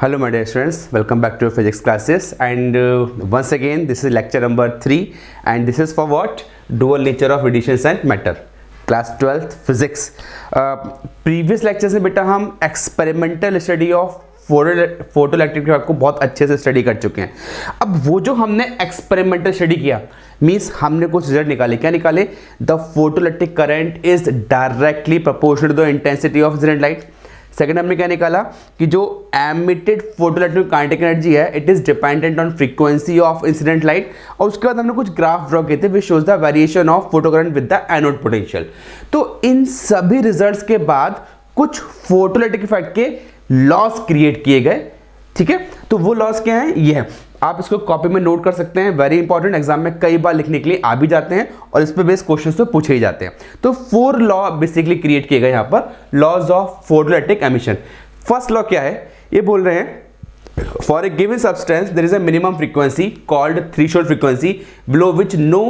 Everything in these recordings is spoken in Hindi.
Hello my dear students, welcome back to your physics classes and once again this is lecture number 3 and this is for what? Dual nature of radiations and matter, class 12th physics. Previous lectures में बेटा हम experimental study of photo electric effect को बहुत अच्छे से स्टडी कर चुके हैं। अब वो जो हमने एक्सपेरिमेंटल स्टडी किया मीन्स हमने कुछ रिजल्ट निकाले। क्या निकाले? The photo electric current is directly proportional to the intensity of incident light. Second हमने क्या निकाला कि जो emitted photo electric kinetic energy है it is dependent on frequency of incident light. और उसके बाद हमने कुछ ग्राफ ड्रॉ किए थे which shows the variation of photo current with the anode potential. तो इन सभी रिजल्ट्स के बाद कुछ फोटो इलेक्ट्रिक इफेक्ट के लॉस क्रिएट किए गए। ठीक है, तो वो लॉस क्या है? ये है, आप इसको कॉपी में नोट कर सकते हैं। वेरी इंपॉर्टेंट, एग्जाम में कई बार लिखने के लिए आ भी जाते हैं और इस पे बेस्ड क्वेश्चंस तो पूछे ही जाते हैं। तो 4 लॉ बेसिकली क्रिएट किए गए यहाँ पर, laws of photo electric emission. First law क्या है? ये बोल रहे हैं for a given substance there is a minimum frequency called threshold frequency below which no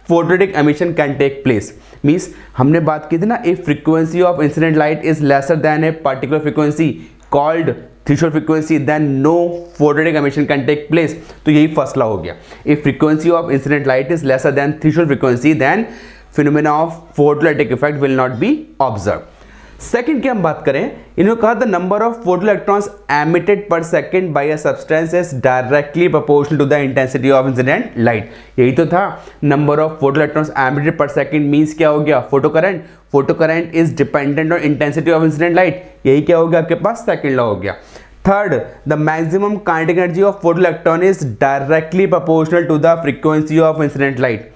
photoelectric emission can take place. Means हमने बात की थी ना, if frequency of incident light is lesser than a particular frequency called threshold frequency then no photoelectric emission can take place. तो यही फर्स्ट लॉ हो गया। If frequency of incident light is lesser than threshold frequency then phenomena of photoelectric effect will not be observe. Second की हम बात करें, इन्होंने कहा the number of photo electrons emitted per second by a substance is directly proportional to the intensity of incident light. यही तो था, number of photo electrons emitted per second means क्या हो गया? Photo current. Photo current is dependent on intensity of incident light. यही क्या हो गया आपके पास? सेकंड लॉ हो गया। Third, the maximum kinetic energy of photo electron is directly proportional to the frequency of incident light.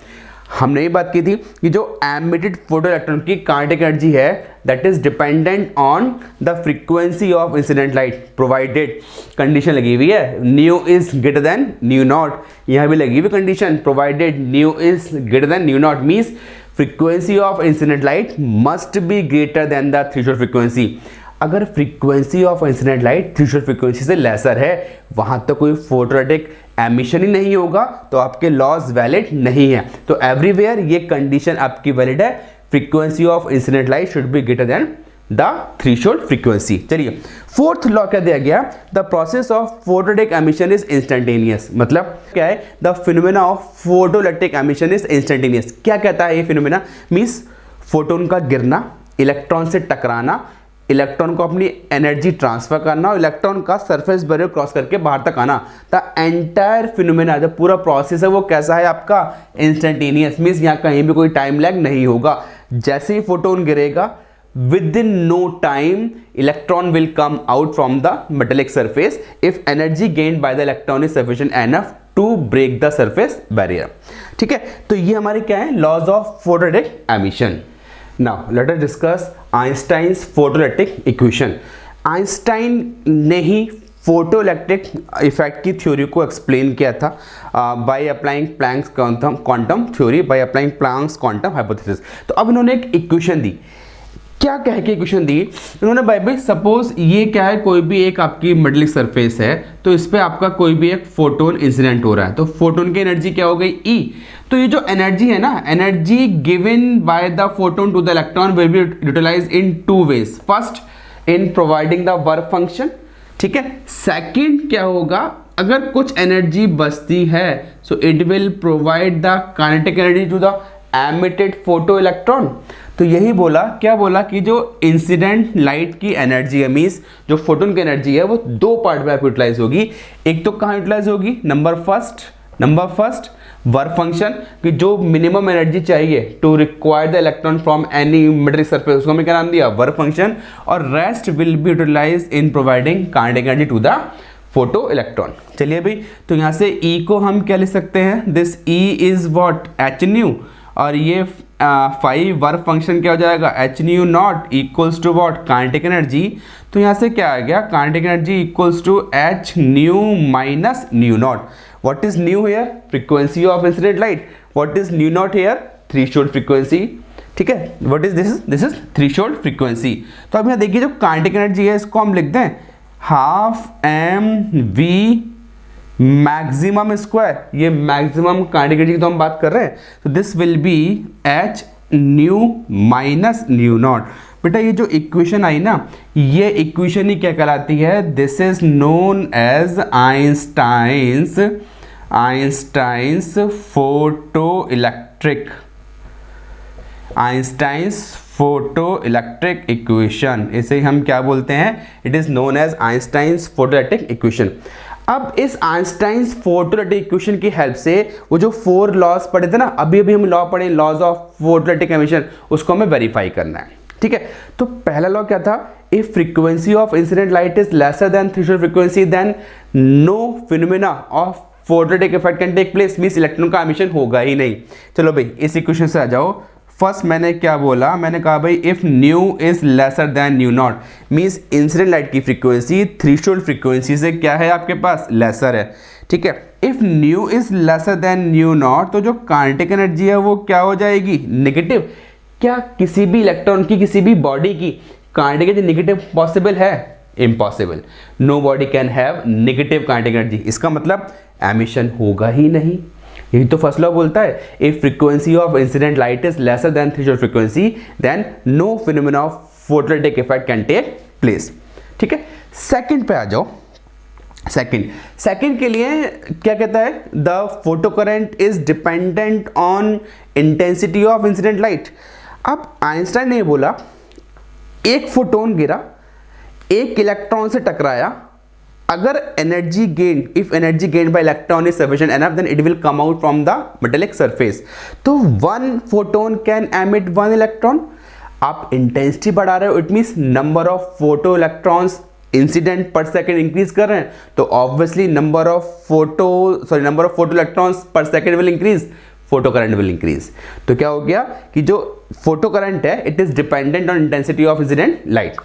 हमने ये बात की थी कि जो एमिटेड फोटो इलेक्ट्रॉन की काइनेटिक एनर्जी है that is dependent on the frequency of incident light provided. Condition लगी हुई है nu is greater than nu naught. यहां भी लगी हुई condition provided nu is greater than nu naught means frequency of incident light must be greater than the threshold frequency. अगर frequency of incident light threshold frequency से लेसर है वहां तो कोई फोटोइलेक्ट्रिक एमिशन ही नहीं होगा, तो आपके लॉज वैलिड नहीं है। तो एवरीवेयर ये कंडीशन आपकी वैलिड है, frequency of incident light should be greater than the threshold frequency. चलिए फोर्थ लॉ क्या दिया गया? The process of photoelectric emission is instantaneous. मतलब क्या है? The phenomena of photoelectric emission is instantaneous. क्या कहता है ये फिनोमेना? मींस फोटोन का गिरना, इलेक्ट्रॉन से टकराना, इलेक्ट्रॉन को अपनी एनर्जी ट्रांसफर करना और इलेक्ट्रॉन का सरफेस बैरियर क्रॉस करके बाहर तक आना। द एंटायर फिनोमेना, जो पूरा प्रोसेस है वो कैसा है आपका? इंस्टेंटेनियस। मींस यहाँ कहीं भी कोई टाइम लैग नहीं होगा। जैसे ही फोटोन गिरेगा within no time electron will come out from the metallic surface if energy gained by the electron is sufficient enough to break the surface barrier. ठीक है, तो ये हमारे क्या है? Laws of photoelectric emission. Now let us discuss Einstein's photoelectric equation. Einstein ने ही फोटोइलेक्ट्रिक इफेक्ट की थ्योरी को एक्सप्लेन किया था by applying Planck's quantum theory, by applying Planck's quantum hypothesis. तो अब इन्होंने एक इक्वेशन दी। क्या कह के इक्वेशन दी इन्होंने? भाई सपोज ये क्या है, कोई भी एक आपकी मेटेलिक सरफेस है तो इस पे आपका कोई भी एक फोटोन इंसिडेंट हो रहा है, तो फोटोन की एनर्जी क्या हो गई? ई। तो ये जो एनर्जी है ना, energy given by the photon to the electron will be utilised in 2 ways. First in providing the work function, ठीक है। सेकंड क्या होगा, अगर कुछ एनर्जी बचती है so it will provide the kinetic energy to the emitted photo electron. तो यही बोला, क्या बोला कि जो इंसिडेंट लाइट की एनर्जी है मींस जो फोटोन की एनर्जी है वो 2 पार्ट में यूटिलाइज होगी। एक तो कहाँ यूटिलाइज होगी? नंबर फर्स्ट वर्क फंक्शन, कि जो मिनिमम एनर्जी चाहिए to require the electron from any metallic surface, उसको हमने क्या नाम दिया? Work function. और rest will be utilize in providing kinetic energy to the photo electron. चलिए भाई, तो यहाँ से E को हम क्या लिख सकते हैं? This E is what? H nu. और ये 5 वर्क फंक्शन क्या हो जाएगा? H nu naught equals to what? Kinetic energy. तो यहाँ से क्या आ गया? Kinetic energy equals to h nu minus nu naught. What is nu here? Frequency of incident light. What is nu naught here? Threshold frequency. ठीक है, what is this is threshold frequency. तो अब यहाँ देखिए जो काइनेटिक एनर्जी है इसको हम लिख दें half m v maximum square. ये मैक्सिमम काइनेटिक एनर्जी की तो हम बात कर रहे हैं, तो this will be h nu minus nu naught. बेटा ये जो इक्वेशन आई ना, ये इक्वेशन ही क्या कहलाती है, this is known as Einstein's photo electric equation, इसे हम क्या बोलते हैं, it is known as Einstein's photo electric equation. अब इस आइंस्टाइन्स फोटो इलेक्ट्रिक इक्वेशन की हेल्प से वो जो 4 लॉज पढ़े थे ना, अभी हम लॉ पढ़े, laws of photo electric emission, उसको हमें वेरीफाई करना है। ठीक है, तो पहला लॉ क्या था, if frequency of incident light is lesser than threshold frequency then no phenomena of photoelectric effect can take place, means electron का एमिशन होगा ही नहीं। चलो भाई इस इक्वेशन से आ जाओ। फर्स्ट मैंने क्या बोला, मैंने कहा भाई if new is lesser then nu naught, means incident light की फ्रीक्वेंसी थ्रेशोल्ड फ्रीक्वेंसी से क्या है आपके पास, लेसर है। ठीक है, if new is lesser then nu not, तो जो काइनेटिक एनर्जी है वो क्या हो जाएगी, नेगेटिव। क्या किसी भी इलेक्ट्रॉन की, किसी भी बॉडी की काइनेटिक एनर्जी नेगेटिव पॉसिबल है, impossible. No body can have negative kinetic energy, इसका मतलब एमिशन होगा ही नहीं। यही तो फर्स्ट लॉ बोलता है, if frequency of incident light is lesser than threshold frequency then no phenomena of photoelectric effect can take place. ठीक है, सेकंड पे आ जाओ। सेकंड के लिए क्या कहता है, the photo current is dependent on intensity of incident light. अब आइंस्टाइन ने बोला एक फोटोन गिरा, एक इलेक्ट्रॉन से टकराया, अगर energy gain, if energy gain by electron is sufficient enough then it will come out from the metallic surface. तो 1 फोटोन कैन एमिट 1 इलेक्ट्रॉन। आप इंटेंसिटी बढ़ा रहे हो, it means number of photo electrons incident per second increase कर रहे हैं, तो obviously number of photo electrons per second will increase, photo current will increase. तो क्या हो गया कि जो फोटो करंट है it is dependent on intensity of incident light.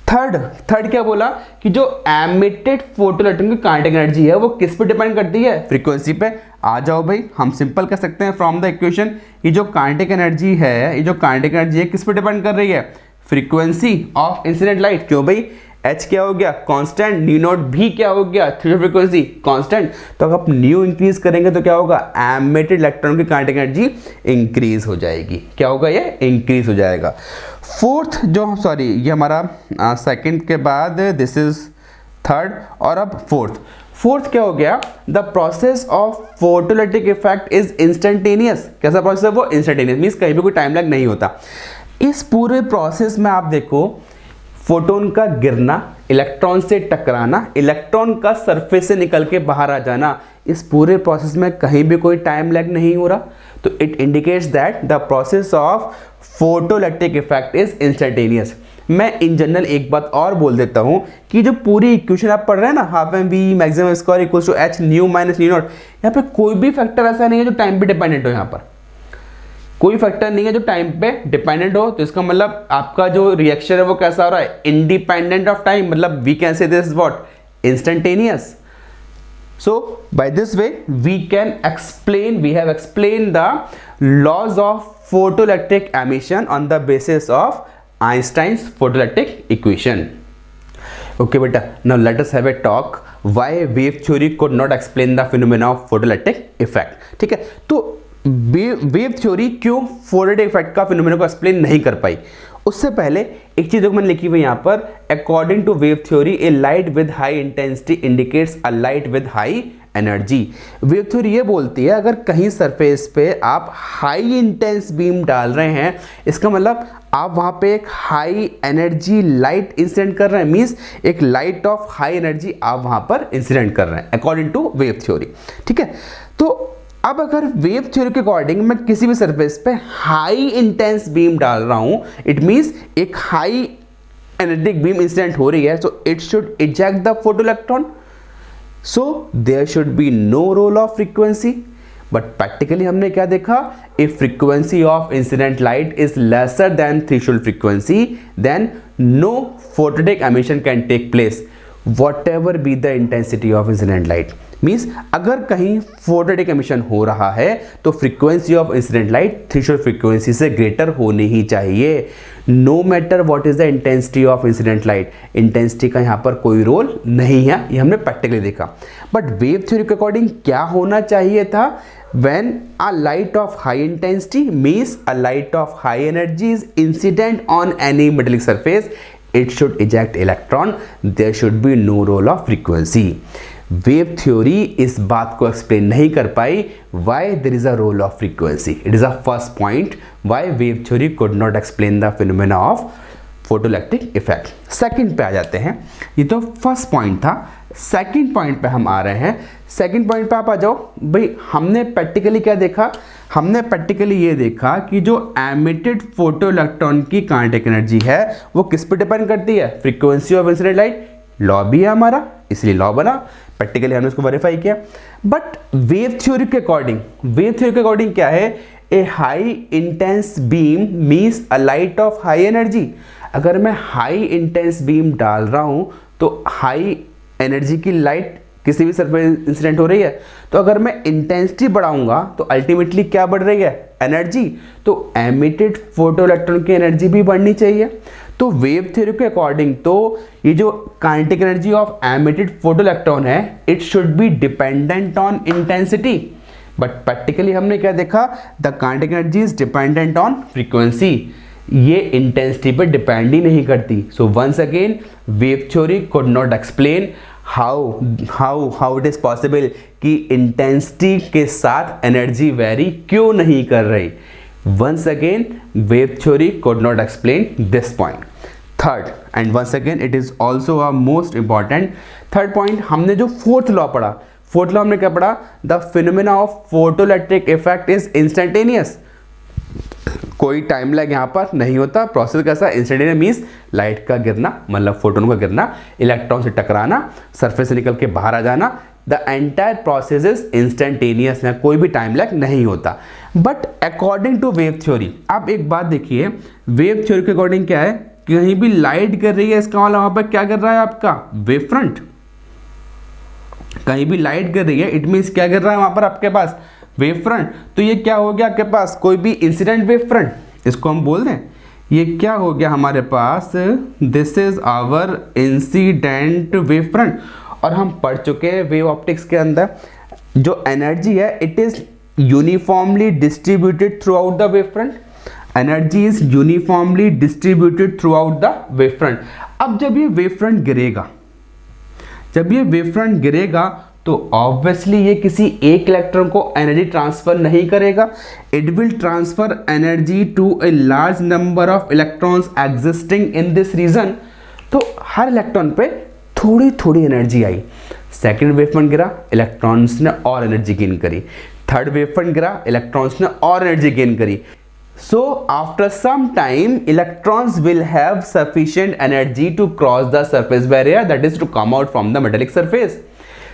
Third क्या बोला कि जो एमिटेड फोटो इलेक्ट्रॉन की काइनेटिक एनर्जी है वो किस पे डिपेंड करती है, फ्रीक्वेंसी पे। आ जाओ भाई, हम सिंपल कर सकते हैं फ्रॉम द इक्वेशन, ये जो काइनेटिक एनर्जी है, किस पे डिपेंड कर रही है, फ्रीक्वेंसी ऑफ इंसिडेंट लाइट। क्यों भाई, एच क्या हो गया, कांस्टेंट, न्यू नॉट भी क्या हो गया, थ्रेशोल्ड फ्रीक्वेंसी कांस्टेंट। तो अगर आप न्यू इंक्रीज करेंगे तो क्या होगा, एमिटेड इलेक्ट्रॉन की काइनेटिक एनर्जी इंक्रीज हो जाएगी। क्या होगा, ये इंक्रीज हो जाएगा। फोर्थ ये हमारा सेकंड के बाद दिस इज थर्ड, और अब फोर्थ क्या हो गया, the process of photoelectric effect is instantaneous. कैसा प्रोसेस है वो, इंस्टेंटेनियस, मींस कहीं भी कोई टाइम लैग नहीं होता। इस पूरे प्रोसेस में आप देखो, फोटोन का गिरना, इलेक्ट्रॉन से टकराना, इलेक्ट्रॉन का सरफेस से निकल के बाहर आ जाना, इस पूरे प्रोसेस में कहीं भी कोई टाइम लैग नहीं हो रहा। तो it indicates that the process of photoelectric effect is instantaneous. मैं इन जनरल एक बात और बोल देता हूं कि जो पूरी इक्वेशन आप पढ़ रहे हैं ना, half m v maximum square equals to h nu minus nu naught, यहाँ पे कोई भी फैक्टर ऐसा नहीं है जो टाइम पे डिपेंडेंट हो। यहाँ पर कोई फैक्टर नहीं है जो टाइम पे डिपेंडेंट हो। तो इसका मतलब आपका जो रिएक्शन है वो कैसा हो रहा है, इंडिपेंडेंट ऑफ टाइम, मतलब we can say this what, instantaneous. So by this way we have explained the laws of photoelectric emission on the basis of Einstein's photoelectric equation. Okay beta, now let us have a talk why wave theory could not explain the phenomena of photoelectric effect. ठीक है, तो वेव थ्योरी क्यों फोटोइलेक्ट्रिक इफेक्ट का फिनोमेना को एक्सप्लेन नहीं कर पाई। उससे पहले एक चीज मैंने लिखी हुई यहाँ पर, according to wave theory a light with high intensity indicates a light with high energy. Wave theory ये बोलती है अगर कहीं सरफेस पे आप हाई इंटेंस बीम डाल रहे हैं, इसका मतलब आप वहाँ पे एक हाई एनर्जी लाइट इंसिडेंट कर रहे हैं, मीन्स एक लाइट ऑफ हाई एनर्जी आप वहाँ पर इंसिडेंट कर रहे हैं अकॉर्डिंग टू वेव थ्योरी। ठीक है, तो अब अगर वेव थ्योरी के अकॉर्डिंग मैं किसी भी सरफेस पे हाई इंटेंस बीम डाल रहा हूं, इट मींस एक हाई एनर्जेटिक बीम इंसिडेंट हो रही है, so it should eject the photo electron, so there should be no role of frequency. But practically हमने क्या देखा, if frequency of incident light is lesser than threshold frequency then no photoelectric emission can take place whatever be the intensity of incident light, means अगर कहीं फोटोवोल्टिक एमिशन हो रहा है तो frequency of incident light threshold frequency से ग्रेटर होनी ही चाहिए, no matter what is the intensity of incident light. Intensity का यहाँ पर कोई रोल नहीं है, ये हमने प्रैक्टिकली देखा। बट वेव थ्योरी के अकॉर्डिंग क्या होना चाहिए था? when a light of high intensity means a light of high energy is incident on any metallic surface, it should eject electron, there should be no role of frequency। Wave theory इस बात को एक्सप्लेन नहीं कर पाई why there is a role of frequency। it is a first point why wave theory could not explain the phenomena of photoelectric effect। Second पे आ जाते हैं, ये तो फर्स्ट पॉइंट था। सेकंड पॉइंट पे हम आ रहे हैं। सेकंड पॉइंट पे आप आ जाओ भाई। हमने प्रैक्टिकली क्या देखा? हमने प्रैक्टिकली ये देखा कि जो एमिटेड फोटो इलेक्ट्रॉन की काइनेटिक एनर्जी है वो किस पे डिपेंड करती है? Frequency of incident light. Law भी है हमारा, इसलिए लॉ बना। प्रैक्टिकली हमने उसको वेरीफाई किया। बट वेव थ्योरी के अकॉर्डिंग क्या है? A high intense beam means a light of high energy. अगर मैं हाई इंटेंस बीम डाल रहा हूं तो हाई एनर्जी की लाइट किसी भी सरफेस इंसिडेंट हो रही है, तो अगर मैं इंटेंसिटी बढ़ाऊंगा तो अल्टीमेटली क्या बढ़ रही है? एनर्जी। तो एमिटेड फोटो इलेक्ट्रॉन की एनर्जी भी बढ़नी चाहिए। तो वेव थ्योरी के अकॉर्डिंग तो ये जो kinetic energy of emitted photo electron है it should be dependent on intensity. But practically हमने क्या देखा? The kinetic energy is dependent on frequency. ये इंटेंसिटी पर डिपेंड ही नहीं करती। So once again wave theory could not explain how it is possible कि इंटेंसिटी के साथ एनर्जी वेरी क्यों नहीं कर रही। Once again wave theory could not explain this point. Third and once again it is also a most important third point. हमने जो फोर्थ लॉ पढ़ा, फोर्थ लॉ हमने क्या पढ़ा? The phenomena of photoelectric effect is instantaneous. कोई टाइम लैग यहाँ पर नहीं होता। प्रोसेस कैसा? इंस्टेंटेनियस मीन्स लाइट का गिरना, मतलब फोटोन का गिरना, इलेक्ट्रॉन से टकराना, सरफेस से निकल के बाहर आ जाना। The entire process is instantaneous, में कोई भी टाइम लैग नहीं होता। But according to wave theory, आप एक बात देखिए, वेव थ्योरी के अकॉर्डिंग क्या है? कहीं भी लाइट गिर रही है, इसका मतलब वहां पर क्या गिर रहा है? आपका वेव फ्रंट। कहीं भी लाइट गिर रही है इट मीन्स क्या गिर रहा है वहां पर? आपके पास वेव फ्रंट। तो ये क्या हो गया आपके पास? कोई भी इंसिडेंट वेव फ्रंट, इसको हम बोल दें ये क्या हो गया हमारे पास? This is our incident wave front. और हम पढ़ चुके हैं वेव ऑप्टिक्स के अंदर जो एनर्जी है it is uniformly distributed through out the wave front. Energy is uniformly distributed through out the wave front. अब जब ये वेव फ्रंट गिरेगा तो ऑब्वियसली ये किसी एक इलेक्ट्रॉन को एनर्जी ट्रांसफर नहीं करेगा। It will transfer energy to a large number of electrons existing in this region. तो हर इलेक्ट्रॉन पे थोड़ी थोड़ी एनर्जी आई। सेकेंड वेव फ्रंट गिरा, इलेक्ट्रॉन्स ने और एनर्जी गेन करी। थर्ड वेव फ्रंट गिरा, इलेक्ट्रॉन्स ने और एनर्जी गेन करी। So after some time electrons will have sufficient energy to cross the surface barrier, that is to come out from the metallic surface।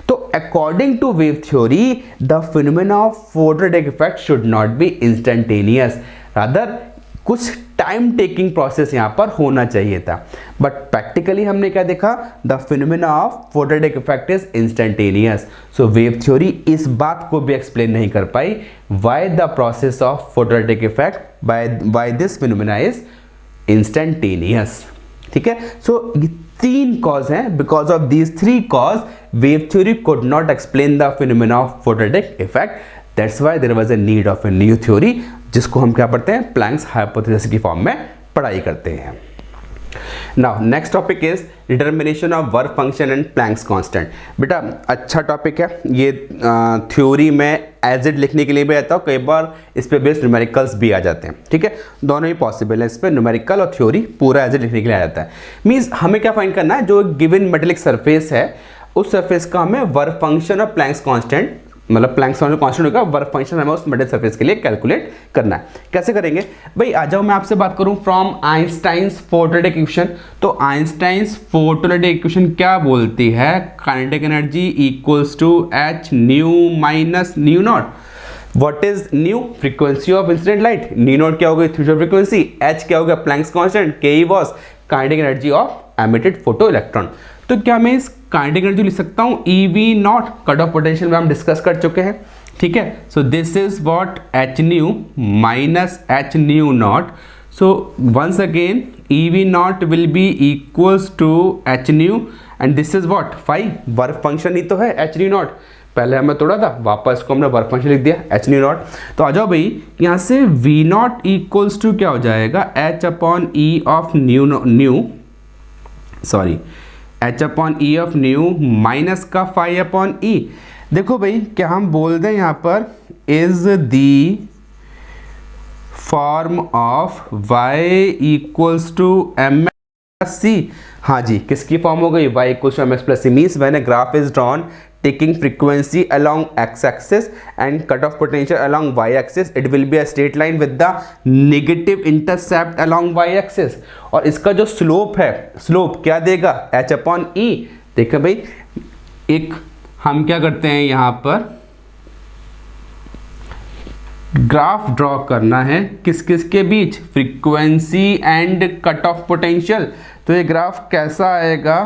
तो according to wave theory the phenomena of photoelectric effect should not be instantaneous, rather कुछ टाइम टेकिंग प्रोसेस यहाँ पर होना चाहिए था। बट प्रैक्टिकली हमने क्या देखा? The phenomena of photoelectric effect is instantaneous. So wave theory इस बात को भी एक्सप्लेन नहीं कर पाई why the process of photoelectric effect by this phenomena is instantaneous. ठीक है, सो ये तीन कॉज हैं। Because of these three cause wave theory could not explain the phenomena of photoelectric effect. That's why there was a need of a new theory, जिसको हम क्या पढ़ते हैं? प्लैंक्स हाइपोथेसिस की फॉर्म में पढ़ाई करते हैं। Now next topic is determination of work function and Planck's constant. बेटा अच्छा टॉपिक है ये। थ्योरी में एज इट लिखने के लिए भी आता हूँ, कई बार इस पे बेस्ड न्यूमेरिकल्स भी आ जाते हैं। ठीक है, दोनों ही पॉसिबल है। इस पे न्यूमेरिकल और थ्योरी पूरा एज इट लिखने के लिए आ जाता है। मीन्स हमें क्या फाइंड करना है? जो गिवन मेटेलिक सरफेस है उस सरफेस का हमें वर्क फंक्शन और प्लैंक्स कांस्टेंट, मतलब प्लैंक्स कांस्टेंट होगा, वर्क फंक्शन हमें उस मेटल सरफेस के लिए कैलकुलेट करना है। कैसे करेंगे भाई? आ जाओ मैं आपसे बात करूं फ्रॉम आइंस्टाइन्स फोटोइलेक्ट्रिक इक्वेशन। तो आइंस्टाइन्स फोटोइलेक्ट्रिक इक्वेशन क्या बोलती है? Kinetic energy equals to h nu minus nu naught. What is nu? Frequency of incident light. Nu naught क्या होगी? Threshold frequency. एच क्या होगा? Planck's constant. K E was kinetic energy of emitted photo electron. तो क्या मैं इस काइनेटिक एनर्जी लिख सकता हूँ EV0, कट ऑफ पोटेंशियल में हम डिस्कस कर चुके हैं, ठीक है। So this is what h nu minus h nu naught. So once again EV0 will be equals to h nu and this is what phi, work function ही तो है h न्यू नॉट, पहले हमें तोड़ा था, वापस को हमने वर्क फंक्शन लिख दिया h न्यू नॉट। तो आ जाओ भाई, यहाँ से V0 इक्वल्स टू क्या हो जाएगा, h upon e of nu sorry h upon e of nu minus का फाई अपॉन ई। देखो भाई, क्या हम बोल दें यहाँ पर is the form of y equals to m plus c. हाँ जी, किसकी फॉर्म हो गई, y equals to m x plus c, means when a graph is drawn taking frequency along x-axis and cutoff potential along y-axis, it will be a straight line with the negative intercept along y-axis। और इसका जो स्लोप है, स्लोप क्या देगा, h अपॉन ई। देखो भाई, एक हम क्या करते हैं, यहाँ पर ग्राफ ड्रॉ करना है किस किस के बीच, frequency and cut off potential. तो ये ग्राफ कैसा आएगा,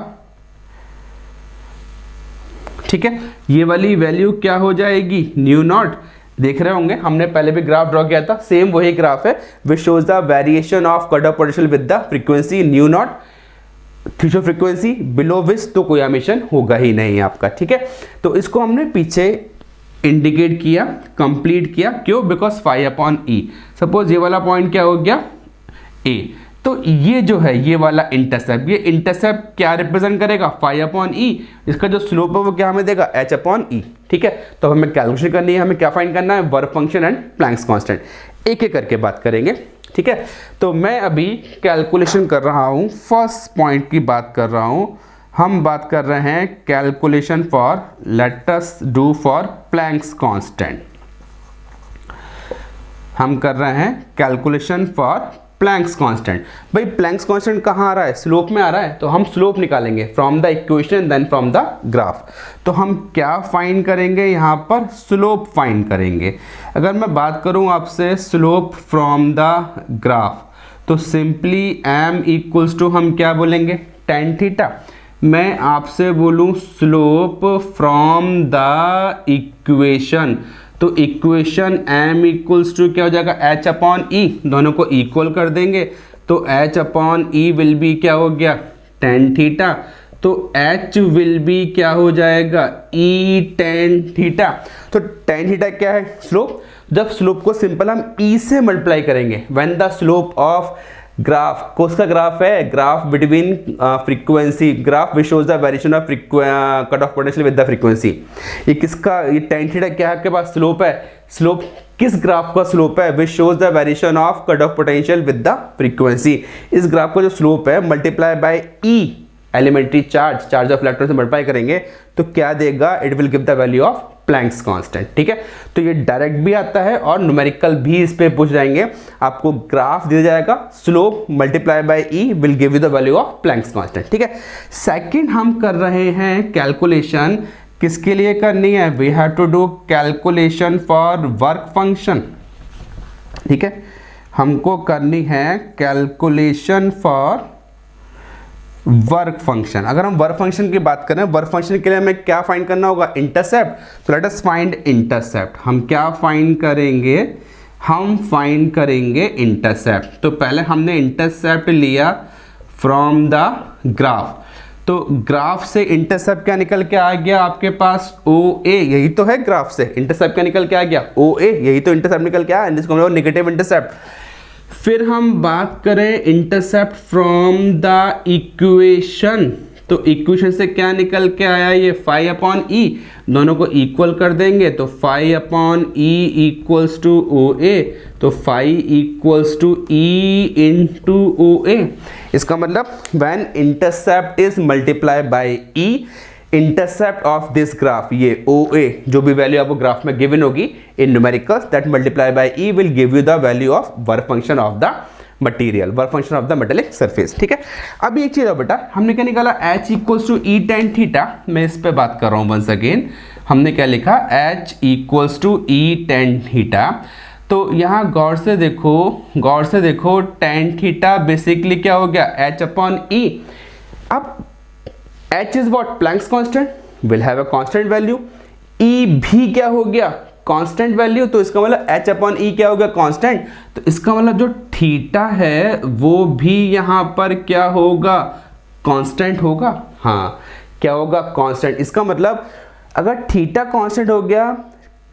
ठीक है, ये वाली वैल्यू क्या हो जाएगी, न्यू नॉट। देख रहे होंगे हमने पहले भी ग्राफ ड्रॉ किया था, सेम वही ग्राफ है, which shows the variation of cut off potential with the frequency new not, threshold frequency below विच तो कोई एमिशन होगा ही नहीं आपका, ठीक है। तो इसको हमने पीछे इंडिकेट किया, कंप्लीट किया, क्यों, because phi upon e. Suppose ये वाला पॉइंट क्या हो गया, ए, तो ये जो है ये वाला इंटरसेप्ट, ये इंटरसेप्ट क्या रिप्रेजेंट करेगा, फाई अपॉन ई। इसका जो स्लोप है वो क्या हमें देगा, h अपॉन ई, ठीक है। तो हमें कैलकुलेशन करनी है, हमें क्या फाइंड करना है, work function and Planck's constant. एक एक करके बात करेंगे, ठीक है। तो मैं अभी कैलकुलेशन कर रहा हूँ, फर्स्ट पॉइंट की बात कर रहा हूँ। हम बात कर रहे हैं calculation for, let us do for Planck's constant. हम कर रहे हैं कैलकुलेशन फॉर प्लैंक्स कांस्टेंट। भाई प्लैंक्स कांस्टेंट कहाँ आ रहा है, स्लोप में आ रहा है, तो हम स्लोप निकालेंगे from the equation then from the graph. तो हम क्या फाइंड करेंगे, यहाँ पर स्लोप फाइंड करेंगे। अगर मैं बात करूँ आपसे स्लोप फ्रॉम द ग्राफ, तो सिंपली m इक्वल्स टू हम क्या बोलेंगे, टेन थीटा। मैं आपसे बोलूँ स्लोप फ्रॉम द इक्वेशन, तो इक्वेशन m इक्वल्स टू क्या हो जाएगा, h अपॉन ई, दोनों को इक्वल कर देंगे, तो h upon E will be क्या हो गया, टेन थीटा। तो h विल बी क्या हो जाएगा, e टेन थीटा। तो टेन थीटा क्या है, स्लोप। जब स्लोप को सिंपल हम e से मल्टीप्लाई करेंगे, when the slope of graph, कौन सा ग्राफ है, graph between frequency, graph which shows the variation of cut off potential with the frequency. ये किसका, ये टेन थीटा क्या है आपके पास, स्लोप है। स्लोप किस ग्राफ का स्लोप है, which shows the variation of cut off potential with the frequency. इस ग्राफ का जो स्लोप है multiply by e, elementary charge, charge of electron से मल्टीप्लाई करेंगे तो क्या देगा, it will give the value of Planck's constant, ठीक है। तो ये डायरेक्ट भी आता है और न्यूमेरिकल भी इस पे पूछ जाएंगे। आपको ग्राफ दिया जाएगा, slope multiply by e will give you the value of Planck's constant, ठीक है। सेकंड हम कर रहे हैं कैलकुलेशन, किसके लिए करनी है, we have to do calculation for work function, ठीक है। हमको करनी है कैलकुलेशन फॉर वर्क फंक्शन। अगर हम वर्क फंक्शन की बात करें, वर्क फंक्शन के लिए हमें क्या फाइंड करना होगा, इंटरसेप्ट। तो लेट अस फाइंड इंटरसेप्ट। हम क्या फाइंड करेंगे, हम फाइंड करेंगे इंटरसेप्ट। तो पहले हमने इंटरसेप्ट लिया फ्रॉम द ग्राफ, तो ग्राफ से इंटरसेप्ट क्या निकल के आ गया आपके पास, OA, यही तो है ग्राफ से इंटरसेप्ट क्या निकल के आ गया, OA, यही तो इंटरसेप्ट निकल के आया, जिसको हम लोग नेगेटिव इंटरसेप्ट। फिर हम बात करें इंटरसेप्ट फ्रॉम द इक्वेशन, तो इक्वेशन से क्या निकल के आया, ये फाई अपॉन ई, दोनों को इक्वल कर देंगे तो phi upon e equals to OA, तो phi equals to e into OA। इसका मतलब when intercept is multiply by e, intercept of this graph, ये OA जो भी वैल्यू आपको ग्राफ में गिवन होगी in numericals, that multiply by e will give you the value of work function of the material, work function of the metallic surface, ठीक है। अब एक चीज है बेटा, हमने क्या निकाला, h equals to e tan theta. मैं इस पे बात कर रहा हूँ वंस अगेन, हमने क्या लिखा, h equals to e tan theta. तो यहाँ गौर से देखो टेन थीटा बेसिकली क्या हो गया, h अपॉन ई। अब h is what, Planck's constant, will have a constant value, e भी क्या हो गया, कांस्टेंट वैल्यू, तो इसका मतलब h अपॉन e क्या हो गया, कांस्टेंट। तो इसका मतलब जो थीटा है वो भी यहां पर क्या होगा, कांस्टेंट होगा। हाँ, क्या होगा, कांस्टेंट। इसका मतलब अगर थीटा कांस्टेंट हो गया,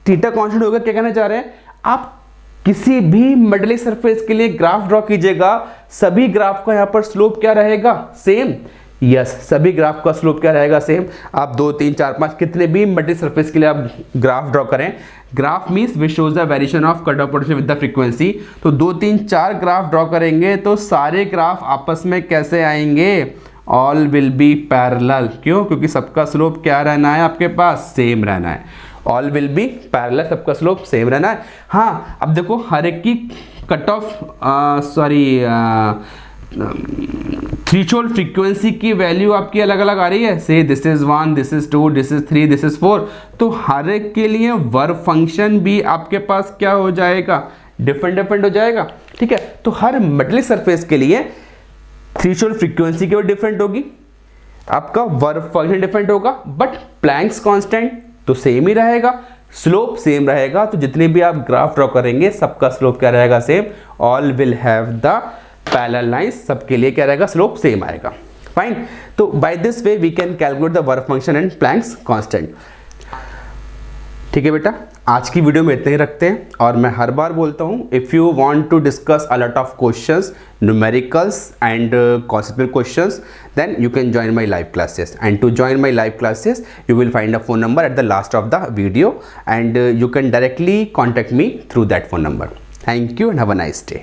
थीटा कांस्टेंट हो गया, क्या कहना चाह रहे हैं आप, किसी भी मेटेलिक सरफेस के लिए ग्राफ ड्रॉ कीजिएगा, सभी ग्राफ का यहां पर स्लोप क्या रहेगा, सेम। यस, सभी ग्राफ का स्लोप क्या रहेगा, सेम। आप 2 3 4 5 कितने भी मेटेलिक सरफेस के लिए आप ग्राफ ड्रॉ करें, graph means which shows the variation of cut off potential with the frequency, तो 2 3 4 ग्राफ ड्रॉ करेंगे तो सारे ग्राफ आपस में कैसे आएंगे, ऑल विल बी पैरेलल। क्यों, क्योंकि सबका स्लोप क्या रहना है, आपके पास सेम रहना है। ऑल विल बी पैरेलल, सबका स्लोप सेम रहना है। हाँ, अब देखो हर एक की कट ऑफ थ्रेशोल्ड फ्रीक्वेंसी की वैल्यू आपकी अलग अलग आ रही है, से this is 1, this is 2, this is 3, this is 4, तो हर एक के लिए वर्क फंक्शन भी आपके पास क्या हो जाएगा, डिफरेंट डिफरेंट हो जाएगा। ठीक है, तो हर मेटेलिक सरफेस के लिए थ्रेशोल्ड फ्रीक्वेंसी की डिफरेंट होगी, आपका वर्क फंक्शन डिफरेंट होगा, बट प्लैंक्स कांस्टेंट तो सेम ही रहेगा, स्लोप सेम रहेगा। तो जितने भी आप ग्राफ ड्रॉ करेंगे सबका स्लोप क्या रहेगा, same. All will have the parallel lines, सबके लिए क्या रहेगा, स्लोप सेम आएगा। फाइन, तो by this way we can calculate the work function and Planck's constant. ठीक है बेटा, आज की वीडियो में इतने ही रखते हैं, और मैं हर बार बोलता हूँ, if you want to discuss a lot of questions, numericals and conceptual questions, then you can join my live classes, and to join my live classes you will find a phone number at the last of the video, and you can directly contact me through that phone number. Thank you and have a nice day.